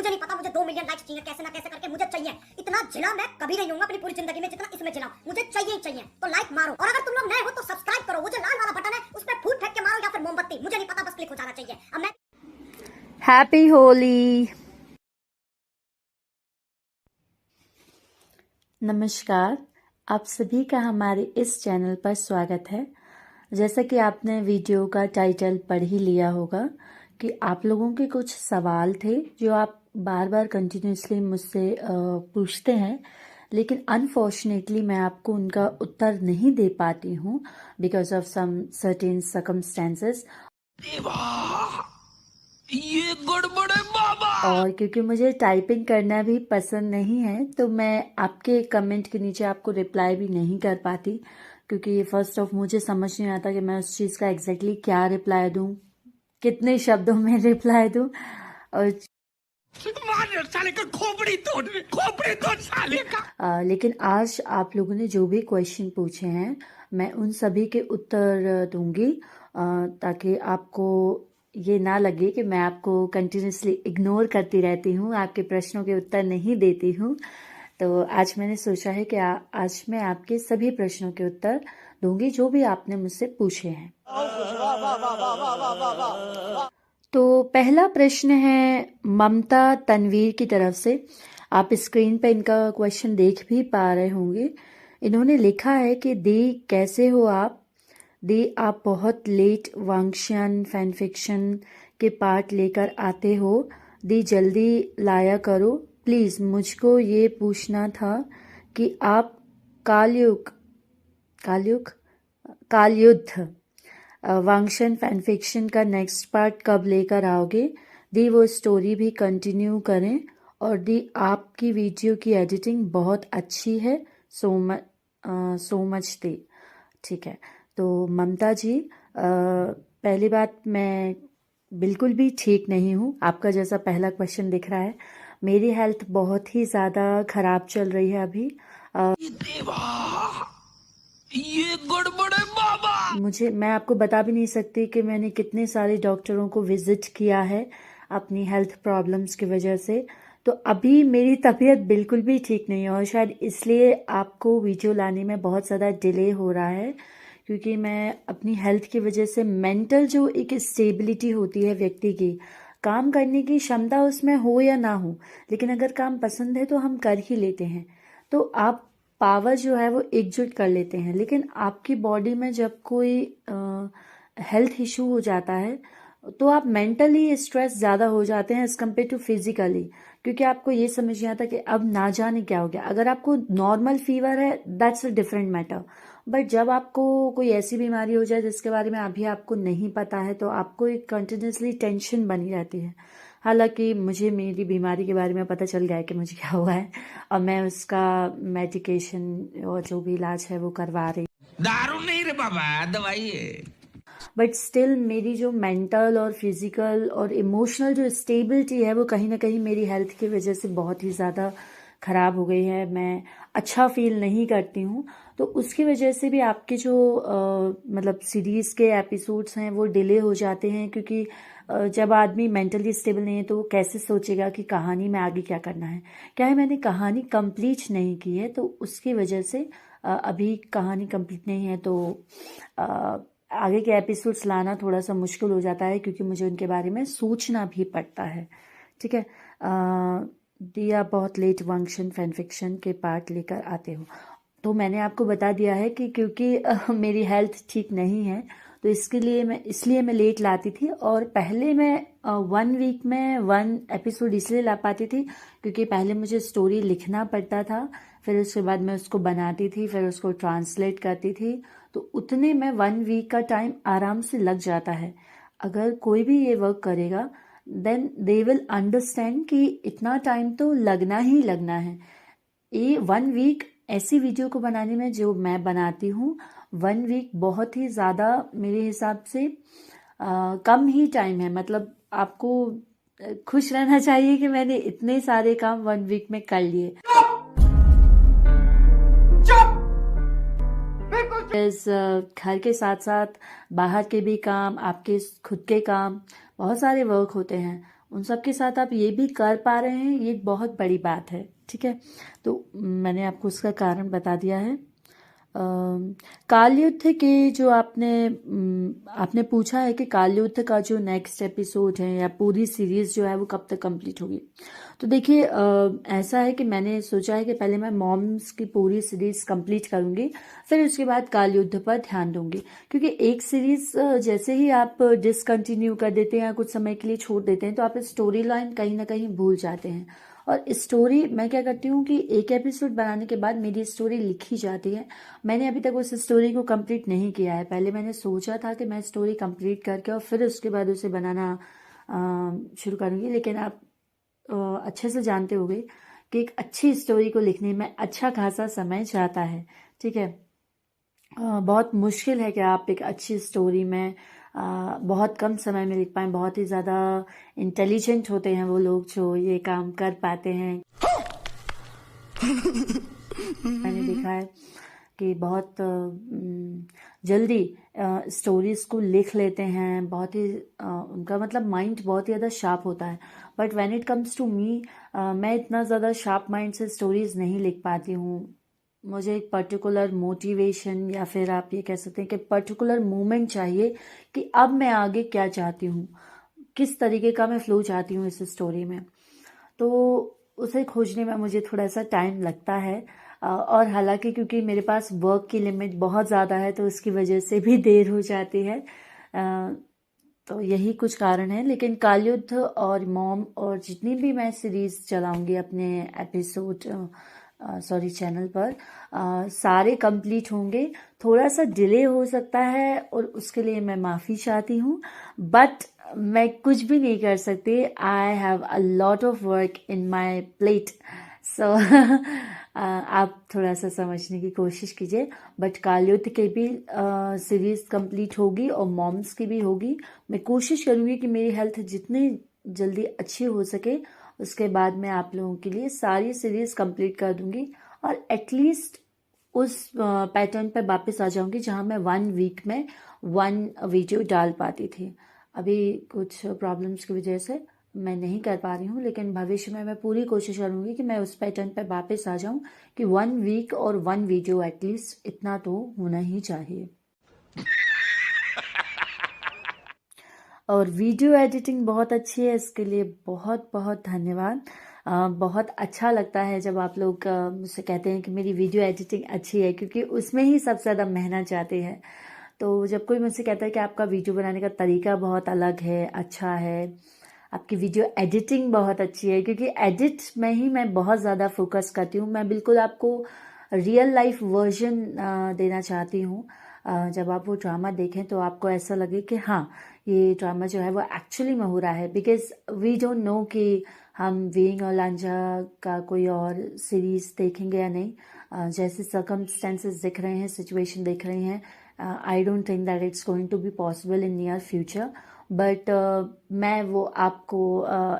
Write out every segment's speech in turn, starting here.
मुझे नहीं पता, मुझे 2 मिलियन लाइक्स चाहिए, कैसे ना कैसे करके मुझे चाहिए। इतना जिला मैं कभी नहीं हूँ अपनी पूरी जिंदगी में जितना इसमें जिला, मुझे चाहिए ही चाहिए। तो लाइक मारो, और अगर तुम लोग नए हो तो सब्सक्राइब करो, वो जो लाल वाला बटन है उस पर फूट फेंक के मारो या फिर मोमबत्ती, मुझे नहीं पता, बस क्लिक हो जाना चाहिए। अब मैं हैप्पी होली। नमस्कार, आप सभी का हमारे इस चैनल पर स्वागत है। जैसा कि आपने वीडियो का टाइटल पढ़ ही लिया होगा कि आप लोगों के कुछ सवाल थे जो आप बार बार कंटिन्यूसली मुझसे पूछते हैं, लेकिन अनफॉर्चुनेटली मैं आपको उनका उत्तर नहीं दे पाती हूँ because of some certain circumstances. ये गड़बड़ है बाबा। और क्योंकि मुझे टाइपिंग करना भी पसंद नहीं है तो मैं आपके कमेंट के नीचे आपको रिप्लाई भी नहीं कर पाती, क्योंकि फर्स्ट ऑफ मुझे समझ नहीं आता कि मैं उस चीज़ का एग्जैक्टली क्या रिप्लाई दूं, कितने शब्दों में रिप्लाई दूं। और साले का खोपड़ी तोड़ साले का। लेकिन आज आप लोगों ने जो भी क्वेश्चन पूछे हैं मैं उन सभी के उत्तर दूंगी, ताकि आपको ये ना लगे कि मैं आपको कंटिन्यूसली इग्नोर करती रहती हूँ, आपके प्रश्नों के उत्तर नहीं देती हूँ। तो आज मैंने सोचा है कि आज मैं आपके सभी प्रश्नों के उत्तर दूंगी जो भी आपने मुझसे पूछे हैं। तो पहला प्रश्न है ममता तनवीर की तरफ से। आप स्क्रीन पे इनका क्वेश्चन देख भी पा रहे होंगे। इन्होंने लिखा है कि दी कैसे हो आप? दी आप बहुत लेट वांगशियन फैन फिक्शन के पार्ट लेकर आते हो। दी जल्दी लाया करो प्लीज़। मुझको ये पूछना था कि आप कालयुद्ध वांगशन फैन फिक्शन का नेक्स्ट पार्ट कब लेकर आओगे? दी वो स्टोरी भी कंटिन्यू करें। और दी आपकी वीडियो की एडिटिंग बहुत अच्छी है। सो मच दी। ठीक है, तो ममता जी, पहली बात, मैं बिल्कुल भी ठीक नहीं हूँ। आपका जैसा पहला क्वेश्चन दिख रहा है, मेरी हेल्थ बहुत ही ज़्यादा ख़राब चल रही है अभी। ये गड़बड़ है बाबा। मैं आपको बता भी नहीं सकती कि मैंने कितने सारे डॉक्टरों को विजिट किया है अपनी हेल्थ प्रॉब्लम्स की वजह से। तो अभी मेरी तबीयत बिल्कुल भी ठीक नहीं है और शायद इसलिए आपको वीडियो लाने में बहुत ज़्यादा डिले हो रहा है, क्योंकि मैं अपनी हेल्थ की वजह से मेंटल जो एक स्टेबिलिटी होती है व्यक्ति की, काम करने की क्षमता उसमें हो या ना हो, लेकिन अगर काम पसंद है तो हम कर ही लेते हैं। तो आप पावर जो है वो एकजुट कर लेते हैं, लेकिन आपकी बॉडी में जब कोई हेल्थ इशू हो जाता है तो आप मेंटली स्ट्रेस ज़्यादा हो जाते हैं एज कम्पेयर टू फिजिकली, क्योंकि आपको ये समझ नहीं आता कि अब ना जाने क्या हो गया। अगर आपको नॉर्मल फीवर है that's a different matter, but जब आपको कोई ऐसी बीमारी हो जाए जिसके बारे में अभी आपको नहीं पता है तो आपको एक कंटिन्यूसली टेंशन बनी रहती है। हालांकि मुझे मेरी बीमारी के बारे में पता चल गया है कि मुझे क्या हुआ है और मैं उसका मेडिकेशन और जो भी इलाज है वो करवा रही हूँ। दारू नहीं रे बाबा, दवाई है। बट स्टिल मेरी जो मेंटल और फिजिकल और इमोशनल जो स्टेबिलिटी है वो कहीं ना कहीं मेरी हेल्थ की वजह से बहुत ही ज़्यादा ख़राब हो गई है। मैं अच्छा फील नहीं करती हूँ, तो उसकी वजह से भी आपके जो मतलब सीरीज़ के एपिसोड्स हैं वो डिले हो जाते हैं, क्योंकि जब आदमी मेंटली स्टेबल नहीं है तो वो कैसे सोचेगा कि कहानी में आगे क्या करना है। क्या है, मैंने कहानी कंप्लीट नहीं की है तो उसकी वजह से अभी कहानी कंप्लीट नहीं है, तो आगे के एपिसोड्स लाना थोड़ा सा मुश्किल हो जाता है क्योंकि मुझे उनके बारे में सोचना भी पड़ता है। ठीक है, दिया बहुत लेट वांगशन फैन फिक्शन के पार्ट लेकर आते हो। तो मैंने आपको बता दिया है कि क्योंकि मेरी हेल्थ ठीक नहीं है तो इसलिए मैं लेट लाती थी। और पहले मैं 1 वीक में 1 एपिसोड इसलिए ला पाती थी क्योंकि पहले मुझे स्टोरी लिखना पड़ता था, फिर उसके बाद मैं उसको बनाती थी, फिर उसको ट्रांसलेट करती थी, तो उतने में 1 वीक का टाइम आराम से लग जाता है। अगर कोई भी ये वर्क करेगा देन दे विल अंडरस्टैंड कि इतना टाइम तो लगना ही लगना है। ये 1 वीक ऐसी वीडियो को बनाने में जो मैं बनाती हूँ, 1 वीक बहुत ही ज़्यादा मेरे हिसाब से कम ही टाइम है। मतलब आपको खुश रहना चाहिए कि मैंने इतने सारे काम 1 वीक में कर लिए। इस घर के साथ साथ बाहर के भी काम, आपके खुद के काम, बहुत सारे वर्क होते हैं, उन सब के साथ आप ये भी कर पा रहे हैं, ये एक बहुत बड़ी बात है। ठीक है, तो मैंने आपको उसका कारण बता दिया है। काल युद्ध के जो आपने पूछा है कि काल युद्ध का जो नेक्स्ट एपिसोड है या पूरी सीरीज जो है वो कब तक कंप्लीट होगी। तो देखिए, ऐसा है कि मैंने सोचा है कि पहले मैं मॉम्स की पूरी सीरीज कंप्लीट करूंगी, फिर उसके बाद काल युद्ध पर ध्यान दूंगी। क्योंकि एक सीरीज जैसे ही आप डिसकंटिन्यू कर देते हैं या कुछ समय के लिए छोड़ देते हैं तो आप स्टोरी लाइन कहीं ना कहीं भूल जाते हैं। और स्टोरी मैं क्या करती हूँ कि एक एपिसोड बनाने के बाद मेरी स्टोरी लिखी जाती है। मैंने अभी तक उस स्टोरी को कंप्लीट नहीं किया है। पहले मैंने सोचा था कि मैं स्टोरी कंप्लीट करके और फिर उसके बाद उसे बनाना शुरू करूँगी, लेकिन आप अच्छे से जानते होंगे कि एक अच्छी स्टोरी को लिखने में अच्छा खासा समय जाता है। ठीक है, बहुत मुश्किल है कि आप एक अच्छी स्टोरी में बहुत कम समय में लिख पाएं। बहुत ही ज़्यादा इंटेलिजेंट होते हैं वो लोग जो ये काम कर पाते हैं। मैंने देखा है कि बहुत जल्दी स्टोरीज को लिख लेते हैं, बहुत ही उनका मतलब माइंड बहुत ही ज़्यादा शार्प होता है। But when it comes to me, मैं इतना ज़्यादा शार्प माइंड से स्टोरीज नहीं लिख पाती हूँ। मुझे एक पर्टिकुलर मोटिवेशन या फिर आप ये कह सकते हैं कि पर्टिकुलर मोमेंट चाहिए कि अब मैं आगे क्या चाहती हूँ, किस तरीके का मैं फ्लो चाहती हूँ इस स्टोरी में। तो उसे खोजने में मुझे थोड़ा सा टाइम लगता है। और हालांकि क्योंकि मेरे पास वर्क की लिमिट बहुत ज़्यादा है तो उसकी वजह से भी देर हो जाती है। तो यही कुछ कारण है। लेकिन कालयुद्ध और मॉम और जितनी भी मैं सीरीज चलाऊंगी अपने एपिसोड चैनल पर, सारे कंप्लीट होंगे। थोड़ा सा डिले हो सकता है और उसके लिए मैं माफ़ी चाहती हूँ, बट मैं कुछ भी नहीं कर सकती। I have a lot of work in my plate, so आप थोड़ा सा समझने की कोशिश कीजिए। बट कालयुद्ध के भी सीरीज कंप्लीट होगी और मॉम्स की भी होगी। मैं कोशिश करूँगी कि मेरी हेल्थ जितनी जल्दी अच्छी हो सके उसके बाद मैं आप लोगों के लिए सारी सीरीज कंप्लीट कर दूंगी और एटलीस्ट उस पैटर्न पर वापस आ जाऊंगी जहां मैं 1 वीक में 1 वीडियो डाल पाती थी। अभी कुछ प्रॉब्लम्स की वजह से मैं नहीं कर पा रही हूँ, लेकिन भविष्य में मैं पूरी कोशिश करूंगी कि मैं उस पैटर्न पर वापस आ जाऊं कि 1 वीक और 1 वीडियो एटलीस्ट इतना तो होना ही चाहिए। और वीडियो एडिटिंग बहुत अच्छी है, इसके लिए बहुत बहुत धन्यवाद। बहुत अच्छा लगता है जब आप लोग मुझसे कहते हैं कि मेरी वीडियो एडिटिंग अच्छी है, क्योंकि उसमें ही सबसे ज़्यादा मेहनत जाती है। तो जब कोई मुझसे कहता है कि आपका वीडियो बनाने का तरीका बहुत अलग है, अच्छा है, आपकी वीडियो एडिटिंग बहुत अच्छी है, क्योंकि एडिट में ही मैं बहुत ज़्यादा फोकस करती हूँ। मैं बिल्कुल आपको रियल लाइफ वर्जन देना चाहती हूँ। जब आप वो ड्रामा देखें तो आपको ऐसा लगे कि हाँ, ये ड्रामा जो है वो एक्चुअली में हो रहा है। बिकॉज वी डोंट नो कि हम वीइंग और लांझा का कोई और सीरीज देखेंगे या नहीं। जैसे सर्कमस्टेंसेस दिख रहे हैं, सिचुएशन दिख रही हैं, I don't think that it's going to be possible in near future. But मैं वो आपको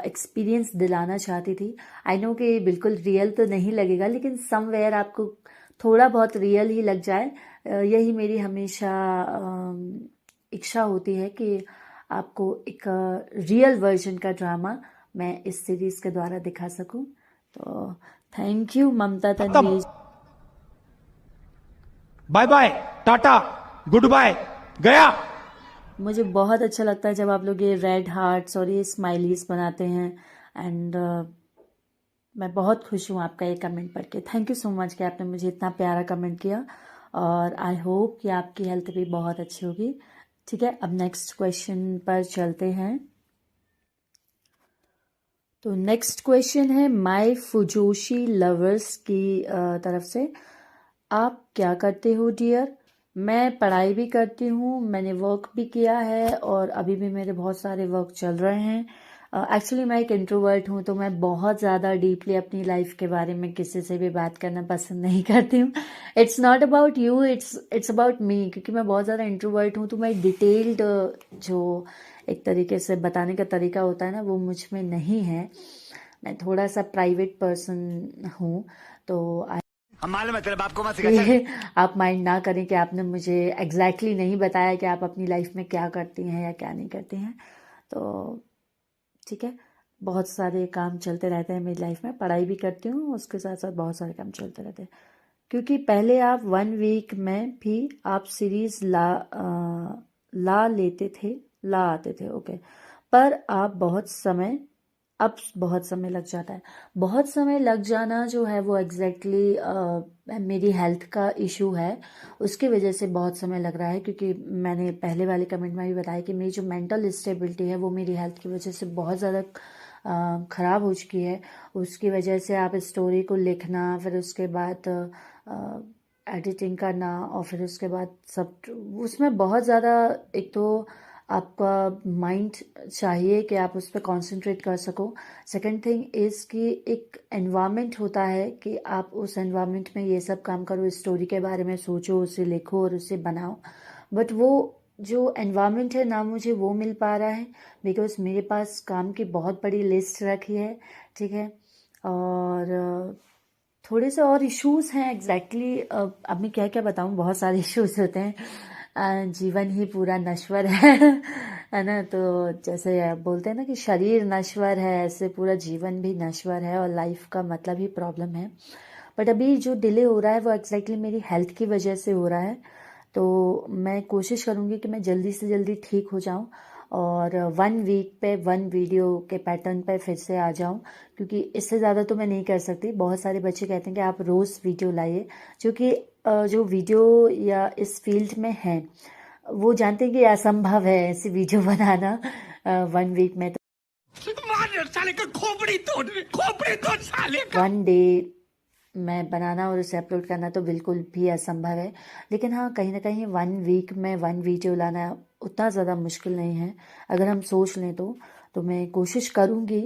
एक्सपीरियंस दिलाना चाहती थी। आई नो कि बिल्कुल रियल तो नहीं लगेगा, लेकिन समवेयर आपको थोड़ा बहुत रियल ही लग जाए। यही मेरी हमेशा इच्छा होती है कि आपको एक रियल वर्जन का ड्रामा मैं इस सीरीज के द्वारा दिखा सकूं। तो thank you Mamata Tanvi. Bye bye, tata, goodbye, गया। मुझे बहुत अच्छा लगता है जब आप लोग ये रेड हार्ट्स और ये स्माइलीज बनाते हैं, एंड मैं बहुत खुश हूँ आपका ये कमेंट पढ़ के। थैंक यू सो मच कि आपने मुझे इतना प्यारा कमेंट किया, और आई होप कि आपकी हेल्थ भी बहुत अच्छी होगी। ठीक है, अब नेक्स्ट क्वेश्चन पर चलते हैं। तो नेक्स्ट क्वेश्चन है माय फुजोशी लवर्स की तरफ से। आप क्या करते हो डियर? मैं पढ़ाई भी करती हूँ, मैंने वर्क भी किया है और अभी भी मेरे बहुत सारे वर्क चल रहे हैं। एक्चुअली मैं एक इंट्रोवर्ट हूँ, तो मैं बहुत ज़्यादा डीपली अपनी लाइफ के बारे में किसी से भी बात करना पसंद नहीं करती हूँ। It's not about you, it's about me, क्योंकि मैं बहुत ज़्यादा इंट्रोवर्ट हूँ। तो मैं डिटेल्ड जो एक तरीके से बताने का तरीका होता है ना, वो मुझ में नहीं है। मैं थोड़ा सा प्राइवेट पर्सन हूँ। तो हम मालूम है तेरे बाप को मत सिखा। आप माइंड ना करें कि आपने मुझे एग्जैक्टली नहीं बताया कि आप अपनी लाइफ में क्या करती हैं या क्या नहीं करती हैं। तो ठीक है, बहुत सारे काम चलते रहते हैं मेरी लाइफ में, पढ़ाई भी करती हूँ, उसके साथ साथ बहुत सारे काम चलते रहते हैं। क्योंकि पहले आप 1 वीक में भी आप सीरीज ला लेते थे, ला आते थे, ओके, पर आप अब बहुत समय लग जाता है। बहुत समय लग जाना जो है वो एग्जैक्टली मेरी हेल्थ का इशू है, उसकी वजह से बहुत समय लग रहा है। क्योंकि मैंने पहले वाले कमेंट में भी बताया कि मेरी जो मेंटल स्टेबिलिटी है वो मेरी हेल्थ की वजह से बहुत ज़्यादा ख़राब हो चुकी है। उसकी वजह से आप स्टोरी को लिखना, फिर उसके बाद एडिटिंग करना, और फिर उसके बाद सब, उसमें बहुत ज़्यादा, एक तो आपका माइंड चाहिए कि आप उस पर कॉन्सेंट्रेट कर सको। सेकंड थिंग इज़ कि एक एनवायरनमेंट होता है कि आप उस एनवायरनमेंट में ये सब काम करो, स्टोरी के बारे में सोचो, उसे लिखो और उसे बनाओ। बट वो जो एनवायरनमेंट है ना, मुझे वो मिल पा रहा है, बिकॉज मेरे पास काम की बहुत बड़ी लिस्ट रखी है, ठीक है। और थोड़े से और इश्यूज हैं एग्जैक्टली, अब मैं क्या क्या बताऊं, बहुत सारे इश्यूज होते हैं। जीवन ही पूरा नश्वर है ना। तो जैसे बोलते हैं ना कि शरीर नश्वर है, ऐसे पूरा जीवन भी नश्वर है, और लाइफ का मतलब ही प्रॉब्लम है। बट अभी जो डिले हो रहा है वो एग्जैक्टली मेरी हेल्थ की वजह से हो रहा है। तो मैं कोशिश करूँगी कि मैं जल्दी से जल्दी ठीक हो जाऊँ, और 1 वीक पे 1 वीडियो के पैटर्न पे फिर से आ जाऊँ, क्योंकि इससे ज़्यादा तो मैं नहीं कर सकती। बहुत सारे बच्चे कहते हैं कि आप रोज़ वीडियो लाइए, जो कि जो वीडियो या इस फील्ड में हैं वो जानते हैं कि असंभव है ऐसी वीडियो बनाना 1 वीक में। तो मार साले का खोपड़ी तोड़ साले का। 1 डे मैं बनाना और उसे अपलोड करना तो बिल्कुल भी असंभव है। लेकिन हाँ, कहीं ना कहीं 1 वीक में 1 वीडियो लाना उतना ज़्यादा मुश्किल नहीं है, अगर हम सोच लें तो मैं कोशिश करूँगी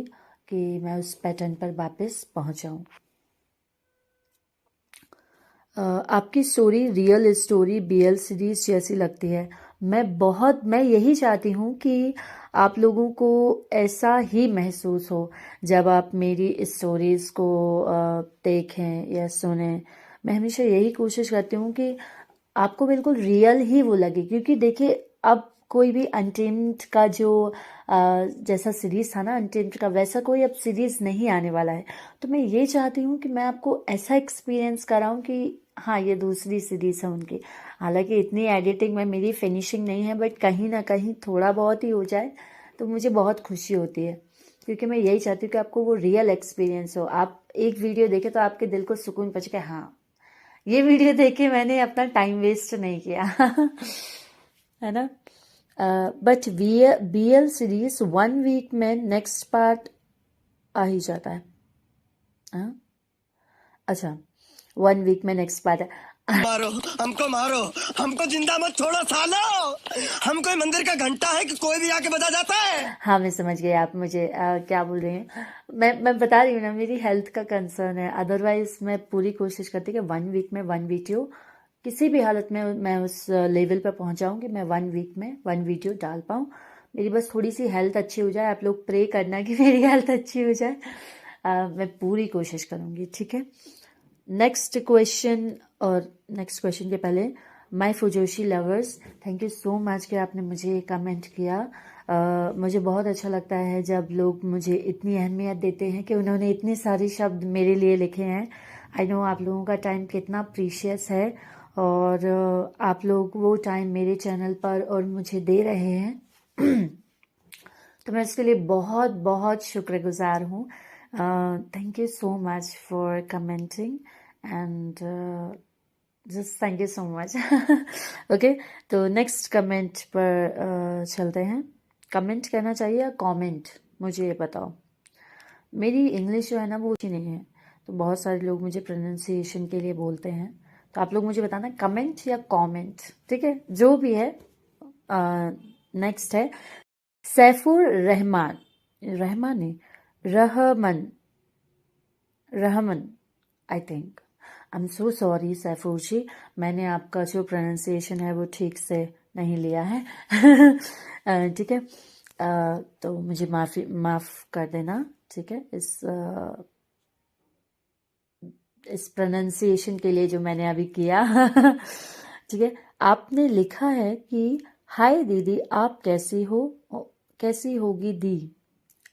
कि मैं उस पैटर्न पर वापस पहुँच जाऊँ। आपकी story real story BL series जैसी लगती है। मैं यही चाहती हूँ कि आप लोगों को ऐसा ही महसूस हो जब आप मेरी स्टोरीज को देखें या सुनें। मैं हमेशा यही कोशिश करती हूँ कि आपको बिल्कुल रियल ही वो लगे। क्योंकि देखिए, अब कोई भी अनटेम्ड का जो जैसा सीरीज था ना अनटेम्ड का, वैसा कोई अब सीरीज नहीं आने वाला है। तो मैं ये चाहती हूँ कि मैं आपको ऐसा एक्सपीरियंस कराऊँ कि हाँ, ये दूसरी सीरीज है उनकी। हालांकि इतनी एडिटिंग में मेरी फिनिशिंग नहीं है, बट कहीं ना कहीं थोड़ा बहुत ही हो जाए तो मुझे बहुत खुशी होती है। क्योंकि मैं यही चाहती हूँ कि आपको वो रियल एक्सपीरियंस हो। आप एक वीडियो देखें तो आपके दिल को सुकून पहुंचे कि हाँ, ये वीडियो देख के मैंने अपना टाइम वेस्ट नहीं किया है ना। बट BL सीरीज 1 वीक में नेक्स्ट पार्ट आ ही जाता है। अच्छा, 1 वीक में नेक्स्ट पार्ट है। मारो मारो, हमको जिंदा मत छोड़ो सालो। हम कोई मंदिर का घंटा है कि कोई भी आके बजा जाता है। हाँ, मैं समझ गई आप मुझे क्या बोल रही हैं। मैं बता रही हूँ ना, मेरी हेल्थ का कंसर्न है। अदरवाइज मैं पूरी कोशिश करती कि 1 वीक में 1 वीडियो किसी भी हालत में मैं उस लेवल पर पहुँच जाऊँ कि मैं 1 वीक में 1 वीडियो डाल पाऊँ। मेरी बस थोड़ी सी हेल्थ अच्छी हो जाए। आप लोग प्रे करना कि मेरी हेल्थ अच्छी हो जाए। मैं पूरी कोशिश करूँगी, ठीक है। नेक्स्ट क्वेश्चन के पहले, my fujoshi lovers, thank you so much कि आपने मुझे कमेंट किया। मुझे बहुत अच्छा लगता है जब लोग मुझे इतनी अहमियत देते हैं कि उन्होंने इतने सारे शब्द मेरे लिए लिखे हैं। आई नो आप लोगों का टाइम कितना प्रीशियस है, और आप लोग वो टाइम मेरे चैनल पर और मुझे दे रहे हैं तो मैं इसके लिए बहुत बहुत शुक्रगुजार हूँ। Thank you so much for commenting and just thank you so much okay, तो नेक्स्ट कमेंट पर चलते हैं। कमेंट कहना चाहिए या कमेंट, मुझे ये बताओ। मेरी इंग्लिश जो है ना वो अच्छी नहीं है, तो बहुत सारे लोग मुझे प्रोनाउंसिएशन के लिए बोलते हैं। तो आप लोग मुझे बताना कमेंट या कमेंट, ठीक है, जो भी है। नेक्स्ट है Saifur Rahman, Rahman I think. I am so sorry Saifur ji, मैंने आपका जो प्रोनाउंसिएशन है वो ठीक से नहीं लिया है ठीक है। तो मुझे माफ़ कर देना, ठीक है, इस प्रोनाउंसिएशन के लिए जो मैंने अभी किया ठीक है। आपने लिखा है कि हाय दीदी, आप कैसी होगी दी।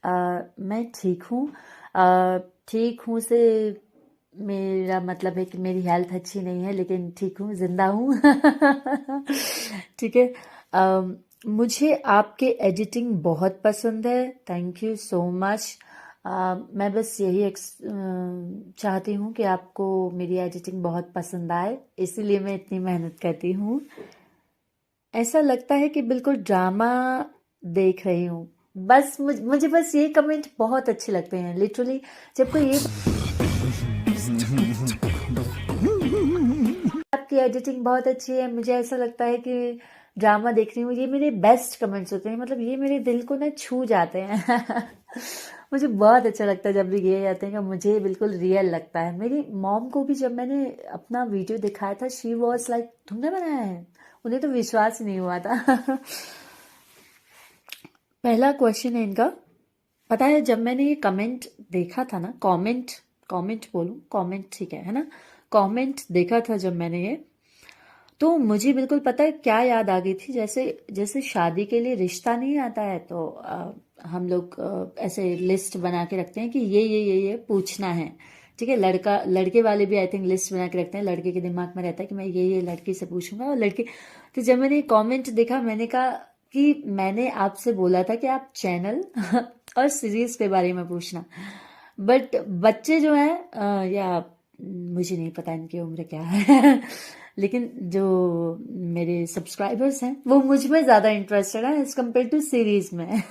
मैं ठीक हूँ। ठीक हूँ से मेरा मतलब है कि मेरी हेल्थ अच्छी नहीं है, लेकिन ठीक हूँ, जिंदा हूँ। ठीक है। मुझे आपके एडिटिंग बहुत पसंद है, थैंक यू सो मच। मैं बस यही चाहती हूँ कि आपको मेरी एडिटिंग बहुत पसंद आए, इसीलिए मैं इतनी मेहनत करती हूँ। ऐसा लगता है कि बिल्कुल ड्रामा देख रही हूँ। बस मुझे बस ये कमेंट बहुत अच्छे लगते हैं, लिटरली। जब कोई ये आपकी एडिटिंग बहुत अच्छी है, मुझे ऐसा लगता है कि ड्रामा देख रही हूँ, ये मेरे बेस्ट कमेंट्स होते हैं, मतलब ये मेरे दिल को ना छू जाते हैं। मुझे बहुत अच्छा लगता है जब भी ये जाते हैं कि मुझे बिल्कुल रियल लगता है। मेरी मॉम को भी जब मैंने अपना वीडियो दिखाया था, शी वॉज लाइक तुमने बनाया है, उन्हें तो विश्वास ही नहीं हुआ था। पहला क्वेश्चन है इनका, पता है जब मैंने ये कमेंट देखा था ना, कमेंट बोलूं, कमेंट ठीक है ना, कमेंट देखा था जब मैंने ये, तो मुझे बिल्कुल पता है क्या याद आ गई थी। जैसे जैसे शादी के लिए रिश्ता नहीं आता है तो हम लोग ऐसे लिस्ट बना के रखते हैं कि ये पूछना है, ठीक है। लड़के वाले भी आई थिंक लिस्ट बना के रखते हैं, लड़के के दिमाग में रहता है कि मैं ये लड़की से पूछूंगा, और लड़के। तो जब मैंने कमेंट देखा, मैंने कहा कि मैंने आपसे बोला था कि आप चैनल और सीरीज के बारे में पूछना, बट बच्चे जो हैं या मुझे नहीं पता इनकी उम्र क्या है, लेकिन जो मेरे सब्सक्राइबर्स हैं वो मुझ में ज़्यादा इंटरेस्टेड है एज कम्पेयर टू सीरीज में।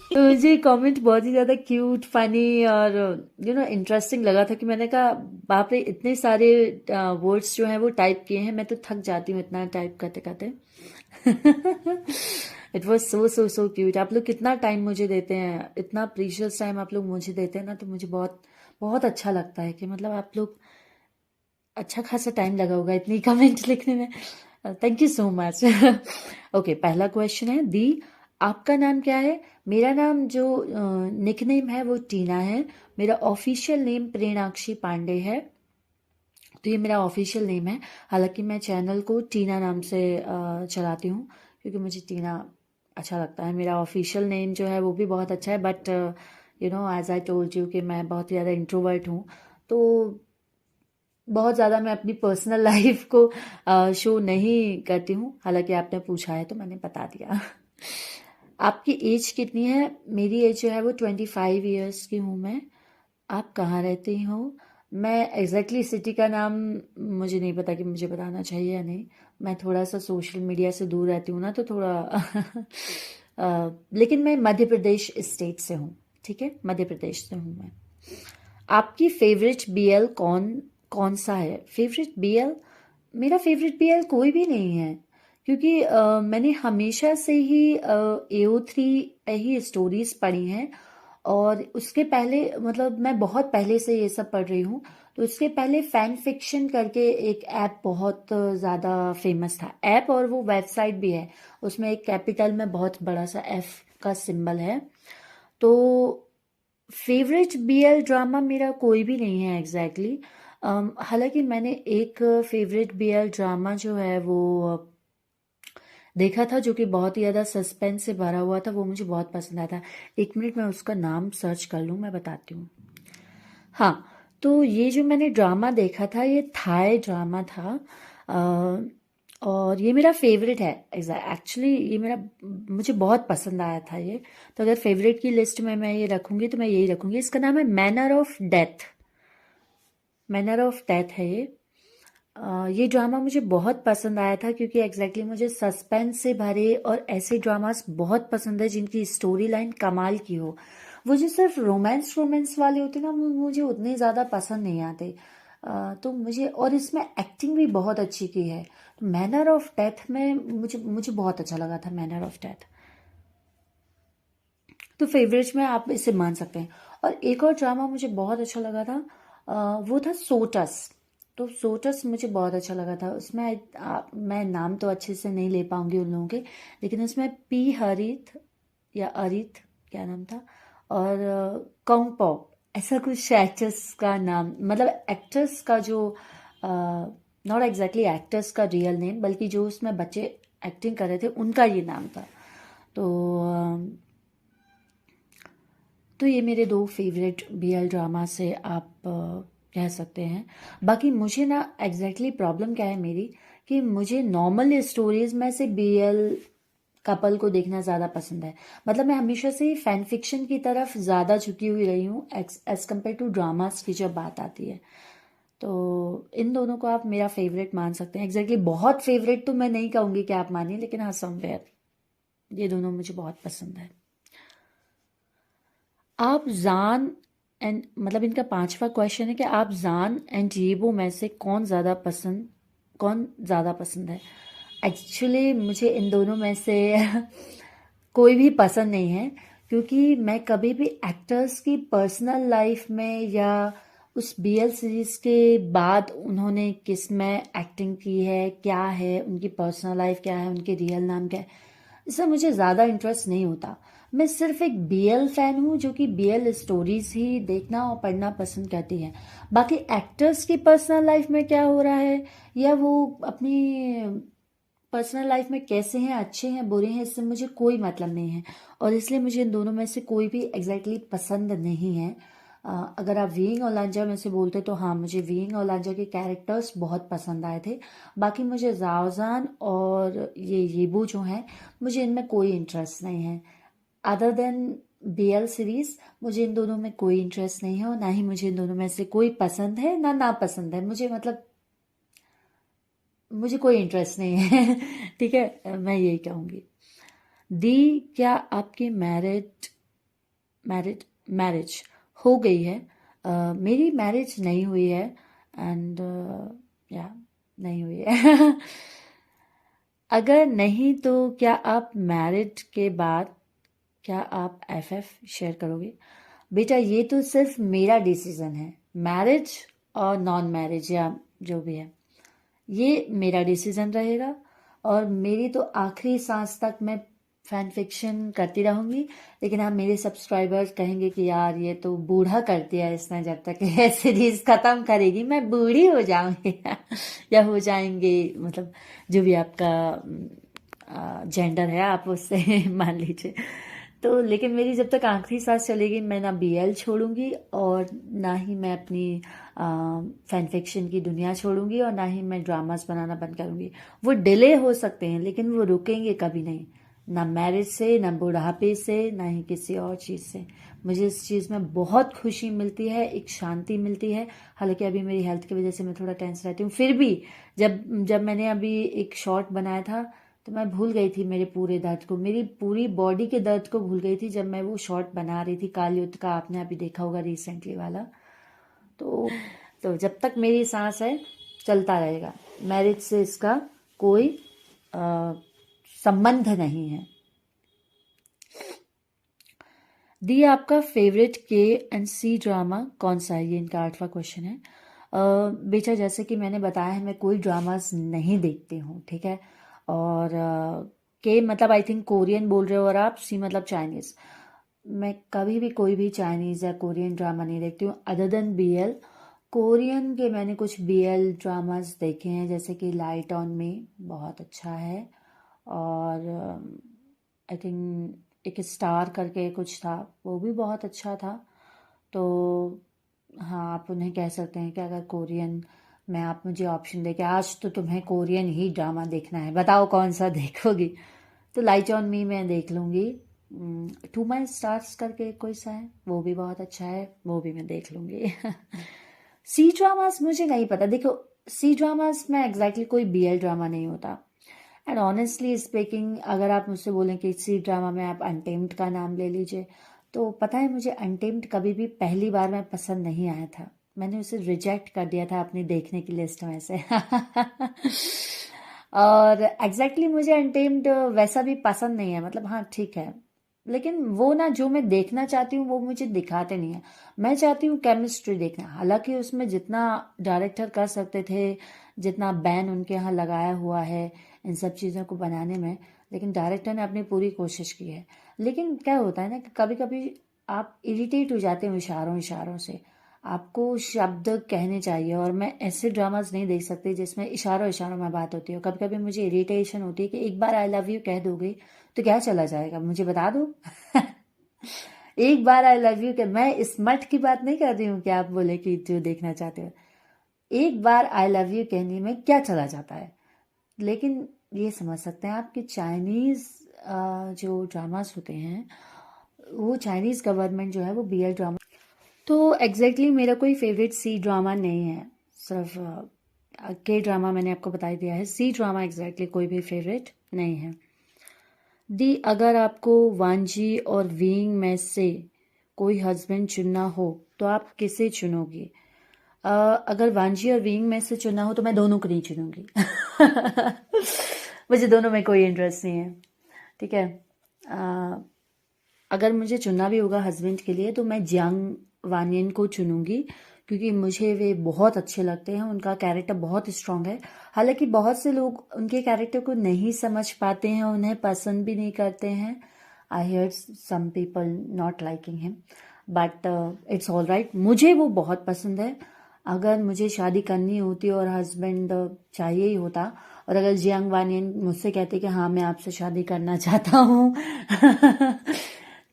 तो मुझे कमेंट बहुत ही ज़्यादा क्यूट, फनी और इंटरेस्टिंग लगा था कि मैंने कहा बाप रे, इतने सारे वर्ड्स जो हैं वो टाइप किए हैं, मैं तो थक जाती हूँ इतना टाइप करते करते। It was so cute. आप लोग कितना टाइम मुझे देते हैं, इतना प्रीशियस टाइम आप लोग मुझे देते हैं ना, तो मुझे बहुत बहुत अच्छा लगता है कि मतलब आप लोग अच्छा खासा टाइम लगा होगा इतनी कमेंट लिखने में। Thank you so much. Okay, पहला क्वेश्चन है, दी आपका नाम क्या है? मेरा नाम जो निकनेम है वो टीना है। मेरा ऑफिशियल नेम प्रेरणाक्षी पांडे है, तो ये मेरा ऑफिशियल नेम है। हालांकि मैं चैनल को टीना नाम से चलाती हूँ, क्योंकि मुझे टीना अच्छा लगता है। मेरा ऑफिशियल नेम जो है वो भी बहुत अच्छा है, but as I told you कि मैं बहुत ज़्यादा इंट्रोवर्ट हूँ, तो बहुत ज़्यादा मैं अपनी पर्सनल लाइफ को शो नहीं करती हूँ। हालांकि आपने पूछा है तो मैंने बता दिया। आपकी एज कितनी है? मेरी एज जो है वो 25 ईयर्स की हूँ मैं। आप कहाँ रहती हो? मैं एग्जैक्टली सिटी का नाम मुझे नहीं पता कि मुझे बताना चाहिए या नहीं। मैं थोड़ा सा सोशल मीडिया से दूर रहती हूँ ना, तो थोड़ा लेकिन मैं मध्य प्रदेश स्टेट से हूँ, ठीक है, मध्य प्रदेश से हूँ मैं। आपकी फेवरेट बीएल कौन सा है? फेवरेट बीएल, मेरा फेवरेट बीएल कोई भी नहीं है, क्योंकि मैंने हमेशा से ही AO3 पे ही स्टोरीज पढ़ी हैं, और उसके पहले मतलब मैं बहुत पहले से ये सब पढ़ रही हूँ। तो उसके पहले फैन फिक्शन करके एक ऐप बहुत ज़्यादा फेमस था, ऐप और वो वेबसाइट भी है, उसमें एक कैपिटल में बहुत बड़ा सा F का सिंबल है। तो फेवरेट BL ड्रामा मेरा कोई भी नहीं है एग्जैक्टली। हालांकि मैंने एक फेवरेट BL ड्रामा जो है वो देखा था, जो कि बहुत ही ज़्यादा सस्पेंस से भरा हुआ था, वो मुझे बहुत पसंद आया था। एक मिनट मैं उसका नाम सर्च कर लूँ, मैं बताती हूँ। हाँ, तो ये जो मैंने ड्रामा देखा था ये थाई ड्रामा था, और ये मेरा फेवरेट है एक्चुअली। ये मुझे बहुत पसंद आया था ये, तो अगर फेवरेट की लिस्ट में मैं ये रखूँगी तो मैं यही रखूँगी। इसका नाम है manner of death. Manner of death है ये। ये ड्रामा मुझे बहुत पसंद आया था, क्योंकि एग्जैक्टली मुझे सस्पेंस से भरे और ऐसे ड्रामास बहुत पसंद है जिनकी स्टोरी लाइन कमाल की हो। वो जो सिर्फ रोमांस वाले होते ना, मुझे उतने ज़्यादा पसंद नहीं आते। तो मुझे, और इसमें एक्टिंग भी बहुत अच्छी की है। तो मैनर ऑफ डेथ में मुझे बहुत अच्छा लगा था मैनर ऑफ डेथ। तो फेवरेट में आप इसे मान सकते हैं। और एक और ड्रामा मुझे बहुत अच्छा लगा था, वो था सोटस। तो सोटस मुझे बहुत अच्छा लगा था। उसमें मैं नाम तो अच्छे से नहीं ले पाऊंगी उन लोगों के, लेकिन उसमें पी हरित या अरित, क्या नाम था, और कौंगपो, ऐसा कुछ एक्टर्स का नाम, मतलब एक्टर्स का जो नॉट एग्जैक्टली एक्टर्स का रियल नेम, बल्कि जो उसमें बच्चे एक्टिंग कर रहे थे उनका ये नाम था। तो ये मेरे 2 फेवरेट बीएल ड्रामा से आप कह सकते हैं। बाकी मुझे ना एग्जैक्टली प्रॉब्लम क्या है मेरी कि मुझे नॉर्मल स्टोरीज में से बीएल कपल को देखना ज़्यादा पसंद है। मतलब मैं हमेशा से ही फैन फिक्शन की तरफ ज़्यादा झुकी हुई रही हूँ एज कम्पेयर टू ड्रामास की जब बात आती है। तो इन दोनों को आप मेरा फेवरेट मान सकते हैं। एग्जैक्टली बहुत फेवरेट तो मैं नहीं कहूँगी कि आप मानिए, लेकिन हाँ समवेयर ये दोनों मुझे बहुत पसंद है। आप जान एंड मतलब इनका 5वां क्वेश्चन है कि आप जान एंड येबो में से कौन ज़्यादा पसंद है। एक्चुअली मुझे इन दोनों में से कोई भी पसंद नहीं है, क्योंकि मैं कभी भी एक्टर्स की पर्सनल लाइफ में या उस बीएल सीरीज के बाद उन्होंने किस में एक्टिंग की है, क्या है उनकी पर्सनल लाइफ, क्या है उनके रियल नाम क्या है, इससे मुझे ज़्यादा इंटरेस्ट नहीं होता। मैं सिर्फ एक बीएल फैन हूँ जो कि बीएल स्टोरीज ही देखना और पढ़ना पसंद करती है। बाकी एक्टर्स की पर्सनल लाइफ में क्या हो रहा है या वो अपनी पर्सनल लाइफ में कैसे हैं, अच्छे हैं बुरे हैं, इससे मुझे कोई मतलब नहीं है, और इसलिए मुझे इन दोनों में से कोई भी एग्जैक्टली पसंद नहीं है। अगर आप वीइंग और लांजा में से बोलते तो हाँ, मुझे वीइंग और लांजा के कैरेक्टर्स बहुत पसंद आए थे। बाकी मुझे जाओजान और ये येबू जो हैं, मुझे इनमें कोई इंटरेस्ट नहीं है। अदर देन बीएल सीरीज मुझे इन दोनों में कोई इंटरेस्ट नहीं है, और ना ही मुझे इन दोनों में से कोई पसंद है ना नापसंद है। मुझे कोई इंटरेस्ट नहीं है ठीक है, मैं यही कहूँगी। दी, क्या आपकी मैरिज हो गई है? मेरी मैरिज नहीं हुई है एंड या नहीं हुई है अगर नहीं तो क्या आप मैरिड के बाद क्या आप एफएफ शेयर करोगे? बेटा ये तो सिर्फ मेरा डिसीजन है, मैरिज और नॉन मैरिज या जो भी है ये मेरा डिसीजन रहेगा, और मेरी तो आखिरी सांस तक मैं फैन फिक्शन करती रहूँगी। लेकिन हाँ, मेरे सब्सक्राइबर्स कहेंगे कि यार ये तो बूढ़ा कर दिया इसने, जब तक ये सीरीज खत्म करेगी मैं बूढ़ी हो जाऊंगी या हो जाएंगे, मतलब जो भी आपका जेंडर है आप उससे मान लीजिए। तो लेकिन मेरी जब तक आखिरी सांस चलेगी मैं ना बीएल छोड़ूंगी और ना ही मैं अपनी फैन फिक्शन की दुनिया छोड़ूंगी, और ना ही मैं ड्रामास बनाना बंद करूंगी। वो डिले हो सकते हैं लेकिन वो रुकेंगे कभी नहीं, ना मैरिज से, ना बुढ़ापे से, ना ही किसी और चीज़ से। मुझे इस चीज़ में बहुत खुशी मिलती है, एक शांति मिलती है। हालांकि अभी मेरी हेल्थ की वजह से मैं थोड़ा टेंस रहती हूँ, फिर भी जब मैंने अभी एक शॉर्ट बनाया था तो मैं भूल गई थी मेरे पूरे दर्द को, मेरी पूरी बॉडी के दर्द को भूल गई थी जब मैं वो शॉर्ट बना रही थी काल युद्ध का। आपने अभी देखा होगा रिसेंटली वाला। तो जब तक मेरी सांस है चलता रहेगा। मैरिज से इसका कोई संबंध नहीं है। दी, आपका फेवरेट के&सी ड्रामा कौन सा है? ये इनका 8वां क्वेश्चन है। बेटा जैसे कि मैंने बताया है मैं कोई ड्रामास नहीं देखती हूँ, ठीक है। और के मतलब आई थिंक कोरियन बोल रहे हो, और आप सी मतलब चाइनीज़। मैं कभी भी कोई भी चाइनीज़ या कोरियन ड्रामा नहीं देखती हूँ अदर देन बीएल। कोरियन के मैंने कुछ बीएल ड्रामास देखे हैं, जैसे कि लाइट ऑन मी बहुत अच्छा है, और आई थिंक एक स्टार करके कुछ था वो भी बहुत अच्छा था। तो हाँ, आप उन्हें कह सकते हैं कि अगर कोरियन में आप मुझे ऑप्शन दे के आज तो तुम्हें कोरियन ही ड्रामा देखना है, बताओ कौन सा देखोगी, तो लाइट ऑन मी मैं देख लूँगी। 2 माई स्टार्स करके कोई सा है वो भी बहुत अच्छा है, वो भी मैं देख लूँगी सी ड्रामास मुझे नहीं पता। देखो सी ड्रामास में एग्जैक्टली कोई बीएल ड्रामा नहीं होता। एंड ऑनेस्टली स्पीकिंग अगर आप मुझसे बोलें कि सी ड्रामा में आप अनटेम्ड का नाम ले लीजिए, तो पता है मुझे अनटेम्ड कभी भी पहली बार में पसंद नहीं आया था, मैंने उसे रिजेक्ट कर दिया था अपनी देखने की लिस्ट में से और एग्जैक्टली मुझे अनटेम्ड वैसा भी पसंद नहीं है। मतलब हाँ ठीक है, लेकिन वो ना जो मैं देखना चाहती हूँ वो मुझे दिखाते नहीं है। मैं चाहती हूँ केमिस्ट्री देखना, हालांकि उसमें जितना डायरेक्टर कर सकते थे, जितना बैन उनके यहाँ लगाया हुआ है इन सब चीज़ों को बनाने में, लेकिन डायरेक्टर ने अपनी पूरी कोशिश की है। लेकिन क्या होता है ना कि कभी कभी आप इरिटेट हो जाते हो इशारों से। आपको शब्द कहने चाहिए, और मैं ऐसे ड्रामास नहीं देख सकती जिसमें इशारों इशारों में बात होती है। कभी कभी मुझे इरिटेशन होती है कि एक बार आई लव यू कह दोगे तो क्या चला जाएगा, मुझे बता दो। एक बार आई लव यू के, मैं स्मट की बात नहीं कर रही हूँ कि आप बोले कि जो देखना चाहते हो, एक बार आई लव यू कहने में क्या चला जाता है। लेकिन ये समझ सकते हैं आप कि चाइनीज़ जो ड्रामास होते हैं, वो चाइनीज़ गवर्नमेंट जो है वो BL ड्रामा, तो एग्जैक्टली मेरा कोई फेवरेट सी ड्रामा नहीं है। सिर्फ के ड्रामा मैंने आपको बता ही दिया है, सी ड्रामा एग्जैक्टली कोई भी फेवरेट नहीं है। दी, अगर आपको वांजी और वीइंग में से कोई हस्बैंड चुनना हो तो आप किसे चुनोगी? अगर वांजी और वीइंग में से चुनना हो तो मैं दोनों को नहीं चुनूंगी। मुझे दोनों में कोई इंटरेस्ट नहीं है, ठीक है। अगर मुझे चुनना भी होगा हस्बैंड के लिए तो मैं जियांग वानियन को चुनूंगी, क्योंकि मुझे वे बहुत अच्छे लगते हैं, उनका कैरेक्टर बहुत स्ट्रांग है। हालांकि बहुत से लोग उनके कैरेक्टर को नहीं समझ पाते हैं, उन्हें पसंद भी नहीं करते हैं। I heard some people not liking him, but it's all right. मुझे वो बहुत पसंद है। अगर मुझे शादी करनी होती और हस्बैंड चाहिए ही होता, और अगर जियांग वानियन मुझसे कहते कि हाँ मैं आपसे शादी करना चाहता हूँ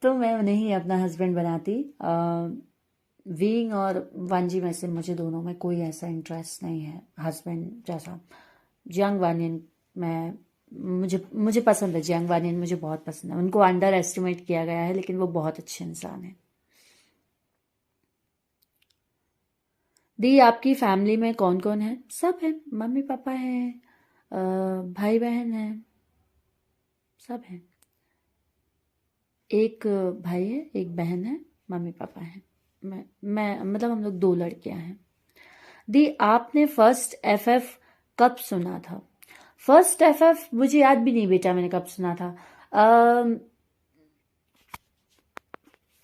तो मैं उन्हें ही अपना हस्बैंड बनाती। वीइंग और वांजी में से मुझे दोनों में कोई ऐसा इंटरेस्ट नहीं है हस्बैंड जैसा। जियांग वानियन मैं मुझे पसंद है, जियांग वानियन मुझे बहुत पसंद है। उनको अंडर एस्टिमेट किया गया है, लेकिन वो बहुत अच्छे इंसान है। दी, आपकी फैमिली में कौन कौन है? सब है, मम्मी पापा हैं, भाई बहन हैं, सब हैं। एक भाई है, एक बहन है, मम्मी पापा हैं, मैं मतलब हम लोग 2 लड़कियां हैं। दी, आपने फर्स्ट FF कब सुना था? फर्स्ट FF मुझे याद भी नहीं बेटा मैंने कब सुना था।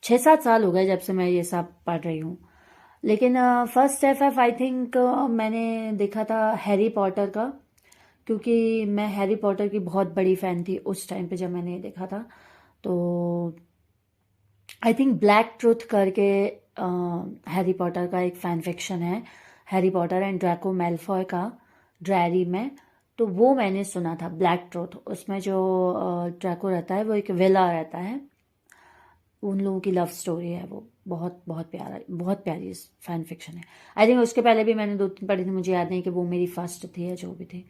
6-7 साल हो गए जब से मैं ये सब पढ़ रही हूँ। लेकिन फर्स्ट FF आई थिंक मैंने देखा था हैरी पॉटर का, क्योंकि मैं हैरी पॉटर की बहुत बड़ी फ़ैन थी उस टाइम पे जब मैंने ये देखा था। तो आई थिंक ब्लैक ट्रुथ करके हैरी पॉटर का एक फ़ैन फिक्शन है, Harry Potter and Draco Malfoy का, ड्रायरी में। तो वो मैंने सुना था, ब्लैक ट्रुथ। उसमें जो ड्रैको रहता है वो एक विला रहता है, उन लोगों की लव स्टोरी है वो। बहुत बहुत प्यारा, बहुत प्यारी फ़ैन फिक्शन है। आई थिंक उसके पहले भी मैंने 2-3 पढ़ी थी, मुझे याद नहीं कि वो मेरी फर्स्ट थी या जो भी थी।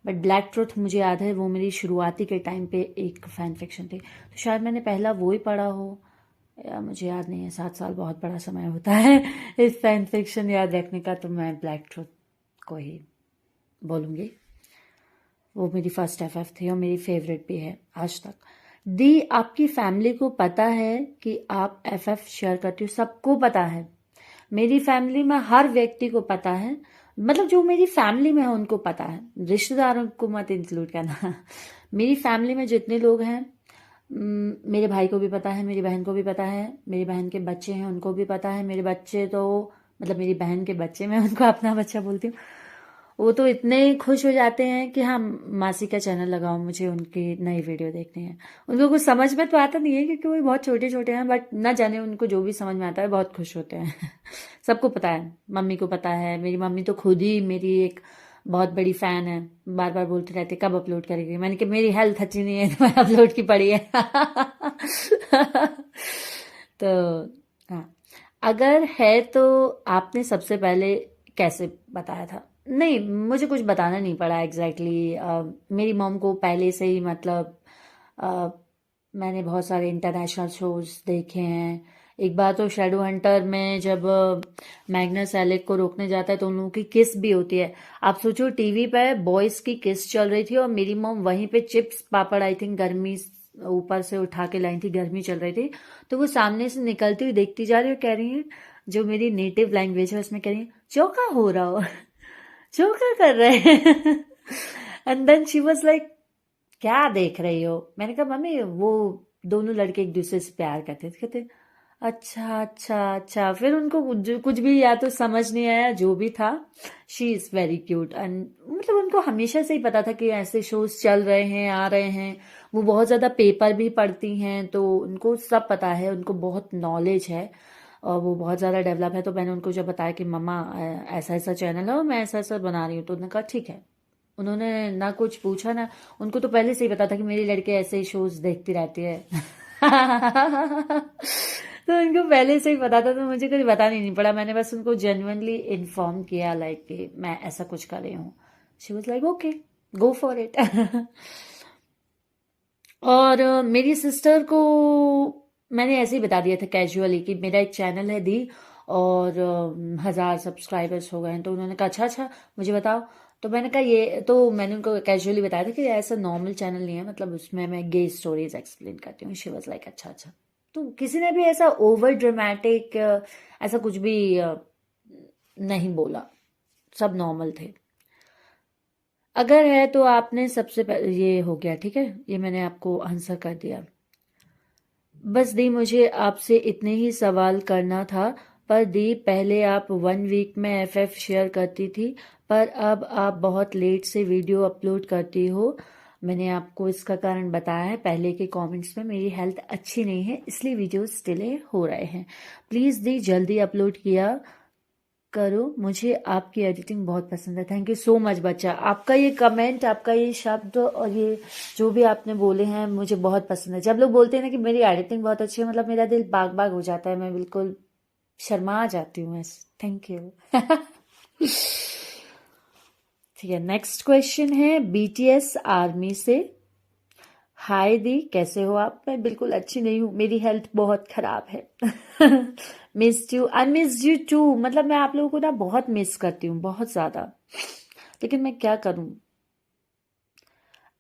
बट ब्लैक ट्रुथ मुझे याद है वो मेरी शुरुआती के टाइम पे एक फ़ैन फिक्शन थी। तो शायद मैंने पहला वो ही पढ़ा हो, या मुझे याद नहीं है। 7 साल बहुत बड़ा समय होता है इस फ़ैन फिक्शन याद रखने का, तो मैं ब्लैक ट्रुथ को ही बोलूँगी। वो मेरी फर्स्ट FF थी और मेरी फेवरेट भी है आज तक। दी, आपकी फैमिली को पता है कि आप FF शेयर करती हो? सबको पता है, मेरी फैमिली में हर व्यक्ति को पता है, मतलब जो मेरी फैमिली में है उनको पता है, रिश्तेदारों को मत इंक्लूड करना। मेरी फैमिली में जितने लोग हैं, मेरे भाई को भी पता है, मेरी बहन को भी पता है, मेरी बहन के बच्चे हैं उनको भी पता है। मेरे बच्चे तो मतलब मेरी बहन के बच्चे, मैं उनको अपना बच्चा बोलती हूँ, वो तो इतने खुश हो जाते हैं कि हाँ मासी का चैनल लगाओ, मुझे उनकी नई वीडियो देखनी है। उनको कुछ समझ में तो आता नहीं है क्योंकि वो बहुत छोटे छोटे हैं, बट ना जाने उनको जो भी समझ में आता है बहुत खुश होते हैं। सबको पता है, मम्मी को पता है। मेरी मम्मी तो खुद ही मेरी एक बहुत बड़ी फ़ैन है, बार बार बोलते रहते कब अपलोड करेगी। मैंने कहा मेरी हेल्थ अच्छी नहीं है तो मैं अपलोड की पड़ी है। तो हाँ, अगर है तो आपने सबसे पहले कैसे बताया था? नहीं, मुझे कुछ बताना नहीं पड़ा एग्जैक्टली। मेरी मॉम को पहले से ही मतलब मैंने बहुत सारे इंटरनेशनल शोज देखे हैं। एक बार तो शैडो हंटर में जब मैग्नस एलेक को रोकने जाता है तो उन लोगों की किस भी होती है। आप सोचो टीवी पे बॉयज़ की किस चल रही थी और मेरी मॉम वहीं पे चिप्स पापड़ आई थिंक गर्मी ऊपर से उठा के लाई थी, गर्मी चल रही थी, तो वो सामने से निकलती हुई देखती जा रही है, कह रही है, जो मेरी नेटिव लैंग्वेज है उसमें कह रही है चौका हो रहा हो, चौका कर रहे हैं। And then she was like क्या देख रही हो? मैंने कहा मम्मी वो दोनों लड़के एक दूसरे से प्यार करते थे। कहते अच्छा अच्छा अच्छा। फिर उनको कुछ भी या तो समझ नहीं आया, जो भी था। She is very cute and मतलब उनको हमेशा से ही पता था कि ऐसे शोज चल रहे हैं, आ रहे हैं। वो बहुत ज़्यादा पेपर भी पढ़ती हैं तो उनको सब पता है, उनको बहुत नॉलेज है। और वो बहुत ज़्यादा डेवलप है। तो मैंने उनको जब बताया कि मम्मा ऐसा ऐसा चैनल है और मैं ऐसा ऐसा बना रही हूँ, तो उन्होंने कहा ठीक है। उन्होंने ना कुछ पूछा ना, उनको तो पहले से ही पता था कि मेरी लड़की ऐसे ही शोज देखती रहती है। तो उनको पहले से ही पता था, तो मुझे कुछ बताना ही नहीं पड़ा। मैंने बस उनको जेन्युइनली इन्फॉर्म किया लाइक कि मैं ऐसा कुछ कर रही हूँ। She was like okay, go for it. और मेरी सिस्टर को मैंने ऐसे ही बता दिया था कैजुअली कि मेरा एक चैनल है दी, और 1000 सब्सक्राइबर्स हो गए हैं। तो उन्होंने कहा अच्छा अच्छा मुझे बताओ। तो मैंने कहा ये, तो मैंने उनको कैजुअली बताया था कि ऐसा नॉर्मल चैनल नहीं है, मतलब उसमें मैं गे स्टोरीज एक्सप्लेन करती हूँ। शी वाज लाइक अच्छा अच्छा। तो किसी ने भी ऐसा ओवर ड्रामेटिक ऐसा कुछ भी नहीं बोला, सब नॉर्मल थे। अगर है तो आपने सबसे पहले, ये हो गया ठीक है, ये मैंने आपको आंसर कर दिया। बस दी मुझे आपसे इतने ही सवाल करना था। पर दी पहले आप 1 वीक में एफएफ शेयर करती थी, पर अब आप बहुत लेट से वीडियो अपलोड करती हो। मैंने आपको इसका कारण बताया है पहले के कमेंट्स में। मेरी हेल्थ अच्छी नहीं है इसलिए वीडियोस डिले हो रहे हैं। प्लीज़ दी जल्दी अपलोड किया करो, मुझे आपकी एडिटिंग बहुत पसंद है। थैंक यू सो मच बच्चा, आपका ये कमेंट, आपका ये शब्द और ये जो भी आपने बोले हैं मुझे बहुत पसंद है। जब लोग बोलते हैं ना कि मेरी एडिटिंग बहुत अच्छी है, मतलब मेरा दिल बाग बाग हो जाता है, मैं बिल्कुल शर्मा जाती हूँ। Thank you. ठीक है, नेक्स्ट क्वेश्चन है बीटीएस आर्मी से। हाय दी, कैसे हो आप? मैं बिल्कुल अच्छी नहीं हूँ, मेरी हेल्थ बहुत खराब है। Miss you, I miss you too. मतलब मैं आप लोगों को ना बहुत मिस करती हूँ, बहुत ज्यादा, लेकिन मैं क्या करूँ।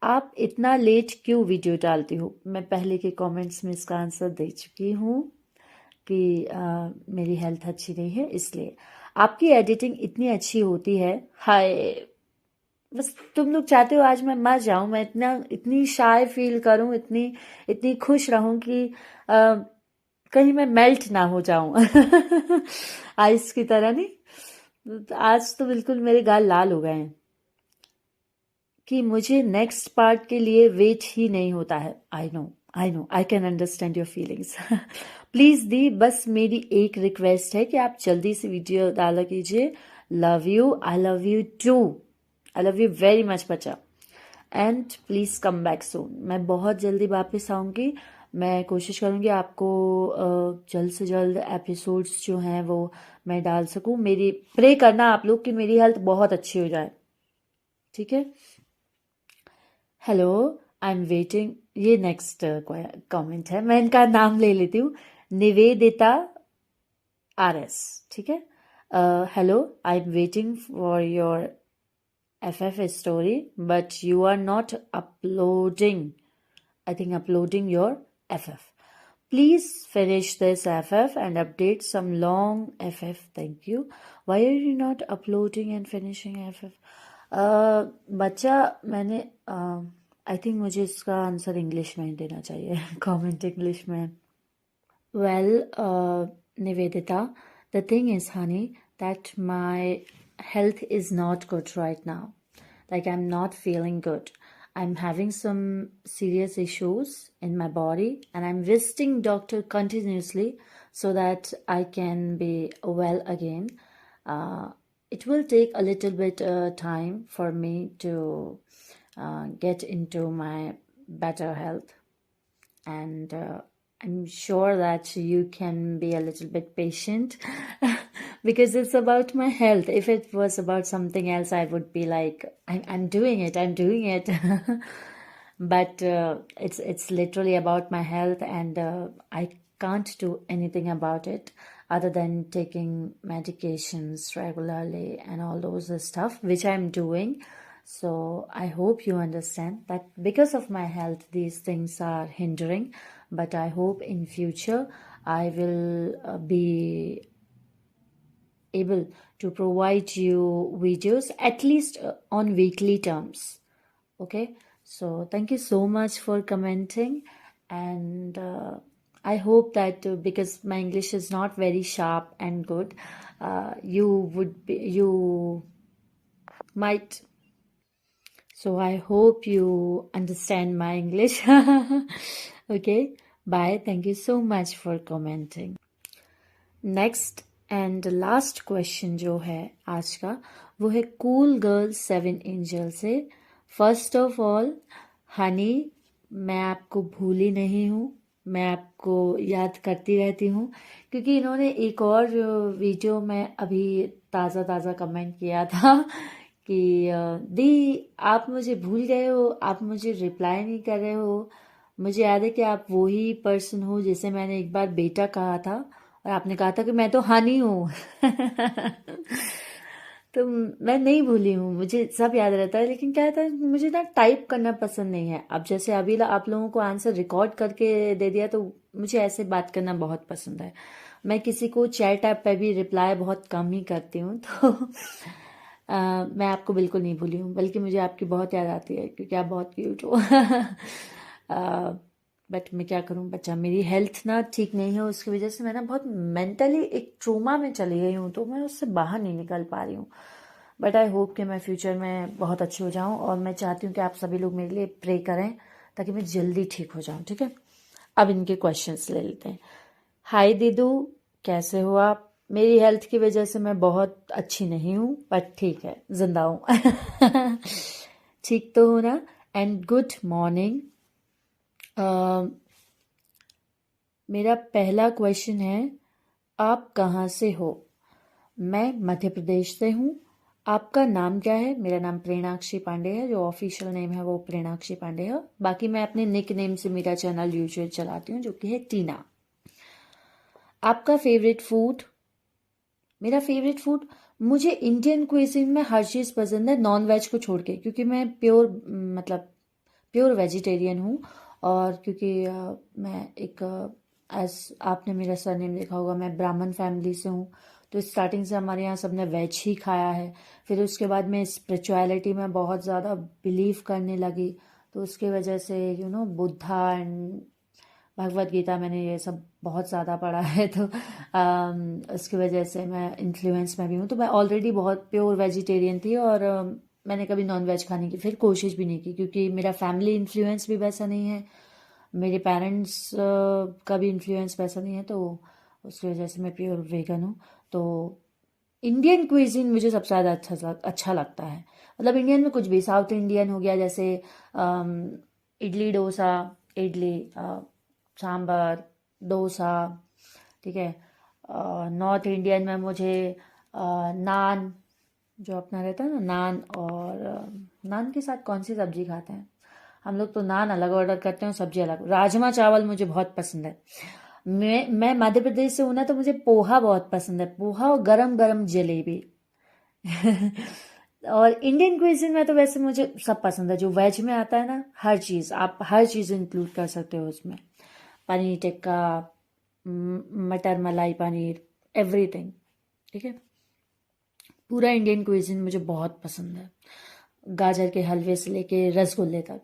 आप इतना लेट क्यों वीडियो डालती हो? मैं पहले के कमेंट्स में इसका आंसर दे चुकी हूँ कि मेरी हेल्थ अच्छी नहीं है इसलिए। आपकी एडिटिंग इतनी अच्छी होती है, हाय। बस तुम लोग चाहते हो आज मैं मर जाऊं, मैं इतनी शाय फील करूं, इतनी खुश रहूं कि कहीं मैं मेल्ट ना हो जाऊं। आइस की तरह नहीं। तो आज तो बिल्कुल मेरे गाल लाल हो गए हैं कि मुझे नेक्स्ट पार्ट के लिए वेट ही नहीं होता है। I know I can understand your feelings. Please दी, बस मेरी एक रिक्वेस्ट है कि आप जल्दी से वीडियो डाला कीजिए। Love you, I love you too, I love you very much बच्चा, and please come back soon. मैं बहुत जल्दी वापस आऊंगी। मैं कोशिश करूंगी आपको जल्द से जल्द एपिसोड्स जो हैं वो मैं डाल सकूं। मेरी प्रे करना आप लोग कि मेरी हेल्थ बहुत अच्छी हो जाए, ठीक है। Hello, I am waiting. ये नेक्स्ट कमेंट है, मैं इनका नाम ले लेती हूँ, निवेदिता RS, ठीक है। Hello, I am waiting for your FF story, but you are not uploading. I think uploading your FF. Please finish this FF and update some long FF. Thank you. Why are you not uploading and finishing FF? बच्चा, मैंने I think मुझे इसका answer English में देना चाहिए। Comment English में। Well, Nivedita, the thing is, honey, that my health is not good right now. Like, I'm not feeling good. I'm having some serious issues in my body, and I'm visiting doctor continuously so that I can be well again. It will take a little bit time for me to get into my better health, and I'm sure that you can be a little bit patient because it's about my health. If it was about something else, I would be like, I'm doing it. But it's literally about my health, and I can't do anything about it other than taking medications regularly and all those stuff, which I'm doing. So I hope you understand that because of my health, these things are hindering. But I hope in future I will be able to provide you videos at least on weekly terms. Okay, so thank you so much for commenting, and I hope that because my English is not very sharp and good, you might. So I hope you understand my English. Okay, bye. Thank you so much for commenting. Next and last question जो है आज का, वो है cool girl 7 angel से। First of all Honey, मैं आपको भूली नहीं हूँ, मैं आपको याद करती रहती हूँ, क्योंकि इन्होंने एक और वीडियो में अभी ताज़ा ताज़ा कमेंट किया था कि दी आप मुझे भूल गए हो, आप मुझे रिप्लाई नहीं कर रहे हो। मुझे याद है कि आप वही पर्सन हो जिसे मैंने एक बार बेटा कहा था और आपने कहा था कि मैं तो हनी हूँ। तो मैं नहीं भूली हूँ, मुझे सब याद रहता है, लेकिन क्या था, मुझे ना टाइप करना पसंद नहीं है। अब जैसे अभी आप लोगों को आंसर रिकॉर्ड करके दे दिया, तो मुझे ऐसे बात करना बहुत पसंद है। मैं किसी को चैट ऐप पे भी रिप्लाई बहुत कम ही करती हूँ, तो मैं आपको बिल्कुल नहीं भूली हूँ, बल्कि मुझे आपकी बहुत याद आती है, क्योंकि आप बहुत क्यूट हो। बट मैं क्या करूँ बच्चा, मेरी हेल्थ ना ठीक नहीं है, उसकी वजह से मैं ना बहुत मेंटली एक ट्रोमा में चली गई हूँ, तो मैं उससे बाहर नहीं निकल पा रही हूँ। बट आई होप कि मैं फ्यूचर में बहुत अच्छी हो जाऊँ, और मैं चाहती हूँ कि आप सभी लोग मेरे लिए प्रे करें ताकि मैं जल्दी ठीक हो जाऊँ, ठीक है। अब इनके क्वेश्चंस ले लेते हैं। हाय दीदू, कैसे हो आप? मेरी हेल्थ की वजह से मैं बहुत अच्छी नहीं हूँ, बट ठीक है, जिंदा हूँ। ठीक तो हो ना? And good morning. मेरा पहला क्वेश्चन है, आप कहाँ से हो? मैं मध्य प्रदेश से हूँ। आपका नाम क्या है? मेरा नाम प्रेरणाक्षी पांडे है, जो ऑफिशियल नेम है वो प्रेरणाक्षी पांडे है। बाकी मैं अपने निक नेम से मेरा चैनल यूजुअल चलाती हूँ, जो कि है टीना। आपका फेवरेट फूड? मेरा फेवरेट फूड, मुझे इंडियन क्विजीन में हर चीज़ पसंद है, नॉन वेज को छोड़ के, क्योंकि मैं प्योर मतलब प्योर वेजिटेरियन हूँ। और क्योंकि मैं एक एज आपने मेरा सरनेम देखा होगा, मैं ब्राह्मण फैमिली से हूँ, तो स्टार्टिंग से हमारे यहाँ सबने वेज ही खाया है। फिर उसके बाद मैं स्पिरिचुअलिटी में बहुत ज़्यादा बिलीव करने लगी, तो उसकी वजह से बुद्धा एंड भगवत गीता मैंने ये सब बहुत ज़्यादा पढ़ा है, तो उसकी वजह से मैं इन्फ्लुएंस में भी हूँ। तो मैं ऑलरेडी बहुत प्योर वेजिटेरियन थी, और मैंने कभी नॉन वेज खाने की फिर कोशिश भी नहीं की, क्योंकि मेरा फैमिली इन्फ्लुएंस भी वैसा नहीं है, मेरे पेरेंट्स का भी इन्फ्लुएंस वैसा नहीं है, तो उसकी वजह से मैं प्योर वेगन हूँ। तो इंडियन क्विजीन मुझे सबसे ज़्यादा अच्छा लगता है। मतलब इंडियन में कुछ भी, साउथ इंडियन हो गया, जैसे इडली डोसा, इडली सांभर डोसा, ठीक है। नॉर्थ इंडियन में मुझे नान, जो अपना रहता है ना नान, और नान के साथ कौन सी सब्जी खाते हैं हम लोग, तो नान अलग ऑर्डर करते हैं, सब्जी अलग। राजमा चावल मुझे बहुत पसंद है। मैं मध्य प्रदेश से हूँ ना, तो मुझे पोहा बहुत पसंद है, पोहा और गरम गरम जलेबी। और इंडियन क्विजीन में तो वैसे मुझे सब पसंद है, जो वेज में आता है ना, हर चीज़, आप हर चीज़ इंक्लूड कर सकते हो उसमें। पनीर टिक्का, मटर मलाई पनीर, एवरीथिंग, ठीक है। पूरा इंडियन क्विजीन मुझे बहुत पसंद है, गाजर के हलवे से लेके रसगुल्ले तक।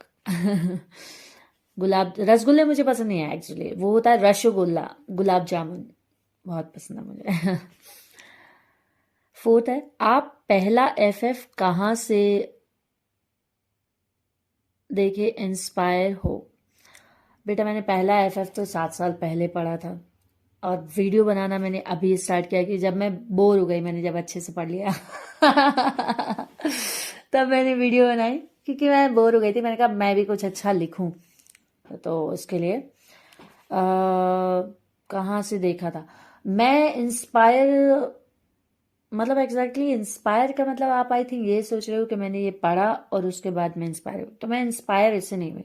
रसगुल्ले मुझे पसंद नहीं है एक्चुअली, वो होता है रसगुल्ला, गुलाब जामुन बहुत पसंद है मुझे। फोर्थ है, आप पहला एफएफ कहाँ से देखे इंस्पायर हो? बेटा, मैंने पहला एफएफ तो 7 साल पहले पढ़ा था, और वीडियो बनाना मैंने अभी स्टार्ट किया, कि जब मैं बोर हो गई, मैंने जब अच्छे से पढ़ लिया तब मैंने वीडियो बनाई, क्योंकि मैं बोर हो गई थी। मैंने कहा मैं भी कुछ अच्छा लिखूं, तो उसके लिए कहाँ से देखा था मैं इंस्पायर, मतलब एग्जैक्टली इंस्पायर का मतलब आप आई थिंक ये सोच रहे हो कि मैंने ये पढ़ा और उसके बाद मैं इंस्पायर हुई, तो मैं इंस्पायर इससे नहीं हुई।